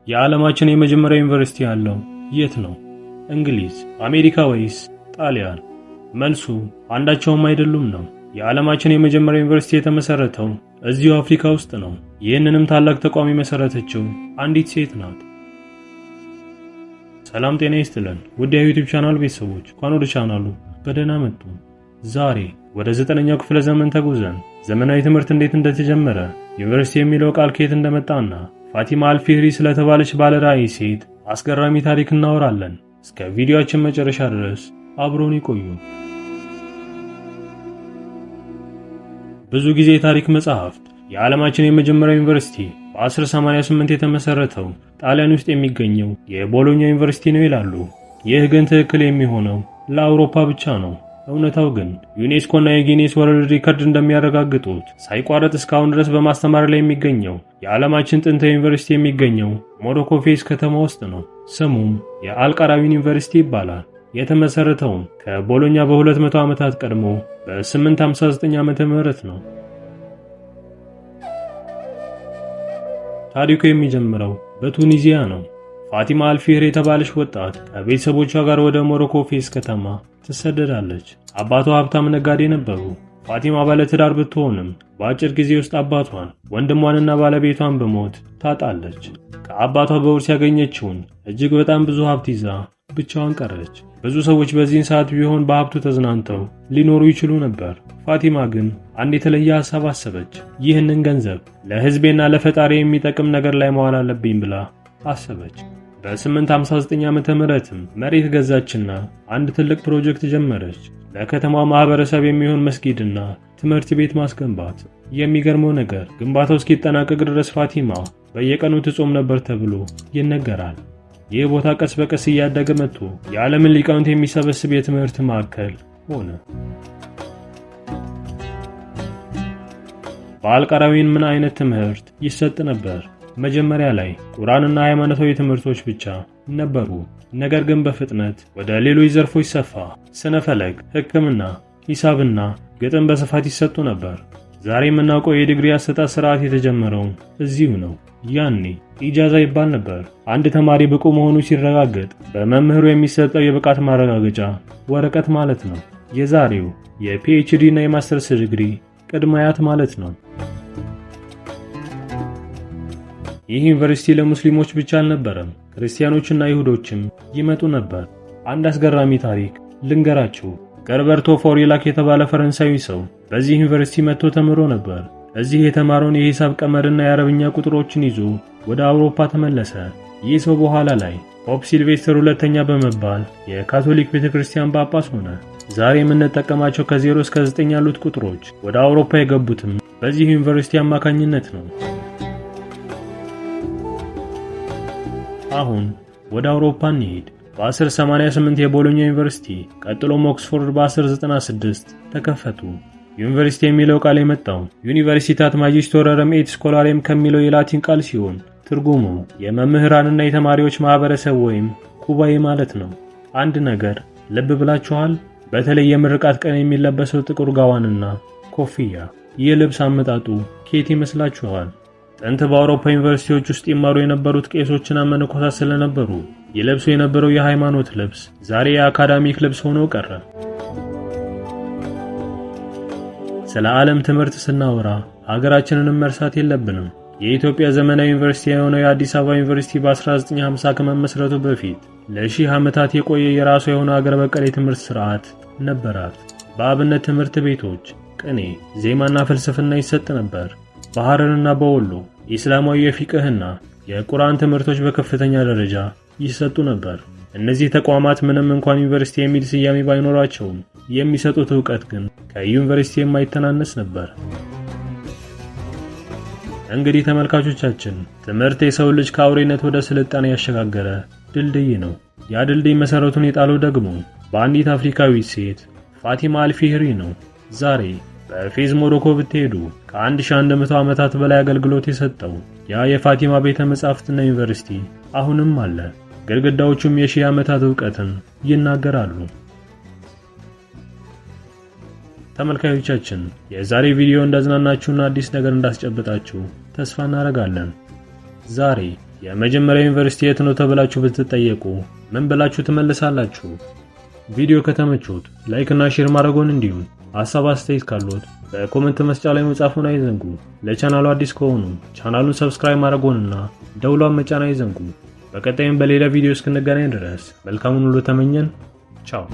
የዓለማችን የመጀመሪያው ዩኒቨርሲቲ ያለው የት ነው? እንግሊዝ፣ አሜሪካ ወይስ ጣሊያን? መልሱ አንዳቸውም አይደሉም ነው። የዓለማችን የመጀመሪያው ዩኒቨርሲቲ የተመሰረተው እዚሁ አፍሪካ ውስጥ ነው። ይህንንም ታላቅ ተቋም የመሰረተችው አንዲት ሴት ናት። ሰላም ጤና ይስጥልን ውድ የዩቲዩብ ቻናል ቤተሰቦች፣ እንኳን ወደ ቻናሉ በደህና መጡ። ዛሬ ወደ 9ኛው ክፍለ ዘመን ተጉዘን ዘመናዊ ትምህርት እንዴት እንደተጀመረ፣ ዩኒቨርሲቲ የሚለው ቃል ከየት እንደመጣና ፋቲማ አልፊህሪ ስለተባለች ባለ ራዕይ ሴት አስገራሚ ታሪክ እናወራለን። እስከ ቪዲዮአችን መጨረሻ ድረስ አብሮን ይቆዩ። ብዙ ጊዜ የታሪክ መጽሐፍት የዓለማችን የመጀመሪያው ዩኒቨርሲቲ በ1088 የተመሰረተው ጣሊያን ውስጥ የሚገኘው የቦሎኛ ዩኒቨርሲቲ ነው ይላሉ። ይህ ግን ትክክል የሚሆነው ለአውሮፓ ብቻ ነው። እውነታው ግን ዩኔስኮ እና የጊኔስ ወርልድ ሪከርድ እንደሚያረጋግጡት ሳይቋረጥ እስካሁን ድረስ በማስተማር ላይ የሚገኘው የዓለማችን ጥንታዊ ዩኒቨርሲቲ የሚገኘው ሞሮኮ ፌዝ ከተማ ውስጥ ነው። ስሙም የአልቃራዊን ዩኒቨርሲቲ ይባላል። የተመሰረተውም ከቦሎኛ በ200 ዓመታት ቀድሞ በ859 ዓመተ ምህረት ነው። ታሪኩ የሚጀምረው በቱኒዚያ ነው። ፋቲማ አልፊህሪ የተባለች ወጣት ከቤተሰቦቿ ጋር ወደ ሞሮኮ ፌዝ ከተማ ትሰደዳለች። አባቷ ሀብታም ነጋዴ ነበሩ። ፋቲማ ባለትዳር ብትሆንም በአጭር ጊዜ ውስጥ አባቷን፣ ወንድሟንና ባለቤቷን በሞት ታጣለች። ከአባቷ በውርስ ያገኘችውን እጅግ በጣም ብዙ ሀብት ይዛ ብቻዋን ቀረች። ብዙ ሰዎች በዚህን ሰዓት ቢሆን በሀብቱ ተዝናንተው ሊኖሩ ይችሉ ነበር። ፋቲማ ግን አንድ የተለየ ሐሳብ አሰበች። ይህንን ገንዘብ ለሕዝቤና ለፈጣሪ የሚጠቅም ነገር ላይ መዋል አለብኝ ብላ አሰበች። በ859 ዓመተ ምህረትም መሬት ገዛችና አንድ ትልቅ ፕሮጀክት ጀመረች። ለከተማው ማህበረሰብ የሚሆን መስጊድና ትምህርት ቤት ማስገንባት። የሚገርመው ነገር ግንባታው እስኪጠናቀቅ ድረስ ፋቲማ በየቀኑ ትጾም ነበር ተብሎ ይነገራል። ይህ ቦታ ቀስ በቀስ እያደገ መጥቶ የዓለምን ሊቃውንት የሚሰበስብ የትምህርት ማዕከል ሆነ። በአልቃራዊን ምን አይነት ትምህርት ይሰጥ ነበር? መጀመሪያ ላይ ቁርአንና ሃይማኖታዊ ትምህርቶች ብቻ ነበሩ። ነገር ግን በፍጥነት ወደ ሌሎች ዘርፎች ሰፋ። ስነ ፈለክ፣ ሕክምና፣ ሂሳብና ግጥም በስፋት ይሰጡ ነበር። ዛሬ የምናውቀው የዲግሪ አሰጣጥ ስርዓት የተጀመረው እዚሁ ነው። ያኔ ኢጃዛ ይባል ነበር። አንድ ተማሪ ብቁ መሆኑ ሲረጋገጥ በመምህሩ የሚሰጠው የብቃት ማረጋገጫ ወረቀት ማለት ነው። የዛሬው የፒኤችዲ እና የማስተርስ ዲግሪ ቅድመ አያት ማለት ነው። ይህ ዩኒቨርሲቲ ለሙስሊሞች ብቻ አልነበረም፣ ክርስቲያኖችና ይሁዶችም ይመጡ ነበር። አንድ አስገራሚ ታሪክ ልንገራችሁ። ገርበርቶ ፎሪላክ የተባለ ፈረንሳዊ ሰው በዚህ ዩኒቨርሲቲ መጥቶ ተምሮ ነበር። እዚህ የተማረውን የሂሳብ ቀመርና የአረብኛ ቁጥሮችን ይዞ ወደ አውሮፓ ተመለሰ። ይህ ሰው በኋላ ላይ ፖፕ ሲልቬስተር ሁለተኛ በመባል የካቶሊክ ቤተክርስቲያን ጳጳስ ሆነ። ዛሬ የምንጠቀማቸው ከ0 እስከ 9 ያሉት ቁጥሮች ወደ አውሮፓ የገቡትም በዚህ ዩኒቨርሲቲ አማካኝነት ነው። አሁን ወደ አውሮፓ እንሂድ። በ1088 የቦሎኛ ዩኒቨርሲቲ ቀጥሎም ኦክስፎርድ በ1096 ተከፈቱ። ዩኒቨርሲቲ የሚለው ቃል የመጣው ዩኒቨርሲታት ማጂስቶረረም ኤት ስኮላሬም ከሚለው የላቲን ቃል ሲሆን ትርጉሙ የመምህራንና የተማሪዎች ማህበረሰብ ወይም ጉባኤ ማለት ነው። አንድ ነገር ልብ ብላችኋል? በተለይ የምርቃት ቀን የሚለበሰው ጥቁር ጋዋንና ኮፍያ። ይህ ልብስ አመጣጡ ከየት ይመስላችኋል? ጥንት በአውሮፓ ዩኒቨርሲቲዎች ውስጥ ይማሩ የነበሩት ቄሶችና መነኮሳት ስለነበሩ ይለብሱ የነበረው የሃይማኖት ልብስ ዛሬ የአካዳሚክ ልብስ ሆኖ ቀረ። ስለ ዓለም ትምህርት ስናወራ ሀገራችንንም መርሳት የለብንም። የኢትዮጵያ ዘመናዊ ዩኒቨርሲቲ የሆነው የአዲስ አበባ ዩኒቨርሲቲ በ1950 ከመመስረቱ በፊት ለሺህ ዓመታት የቆየ የራሱ የሆነ አገር በቀል የትምህርት ስርዓት ነበራት። በአብነት ትምህርት ቤቶች ቅኔ፣ ዜማና ፍልስፍና ይሰጥ ነበር። በሐረርና በወሎ ኢስላማዊ የፊቅህና የቁርአን ትምህርቶች በከፍተኛ ደረጃ ይሰጡ ነበር። እነዚህ ተቋማት ምንም እንኳን ዩኒቨርሲቲ የሚል ስያሜ ባይኖራቸውም የሚሰጡት ዕውቀት ግን ከዩኒቨርሲቲ የማይተናነስ ነበር። እንግዲህ ተመልካቾቻችን ትምህርት የሰው ልጅ ከአውሬነት ወደ ስልጣኔ ያሸጋገረ ድልድይ ነው። ያ ድልድይ መሰረቱን የጣለው ደግሞ በአንዲት አፍሪካዊት ሴት ፋቲማ አልፊህሪ ነው። ዛሬ በፌዝ ሞሮኮ ብትሄዱ ከ1100 ዓመታት በላይ አገልግሎት የሰጠው ያ የፋቲማ ቤተ መጻሕፍትና ዩኒቨርሲቲ አሁንም አለ። ግድግዳዎቹም የሺህ ዓመታት ዕውቀትን ይናገራሉ። ተመልካቾቻችን የዛሬ ቪዲዮ እንዳዝናናችሁና አዲስ ነገር እንዳስጨበጣችሁ ተስፋ እናደርጋለን። ዛሬ የመጀመሪያ ዩኒቨርሲቲ የት ነው ተብላችሁ ብትጠየቁ ምን ብላችሁ ትመልሳላችሁ? ቪዲዮ ከተመቾት ላይክ እና ሼር ማድረጉን እንዲሁም ሐሳብ አስተያየት ካሉት በኮሜንት መስጫ ላይ መጻፉን አይዘንጉ። ለቻናሉ አዲስ ከሆኑ ቻናሉን ሰብስክራይብ ማድረጉንና ደውሏን መጫን አይዘንጉ። በቀጣይም በሌላ ቪዲዮ እስክንገናኝ ድረስ መልካሙን ሁሉ ተመኘን። ቻው።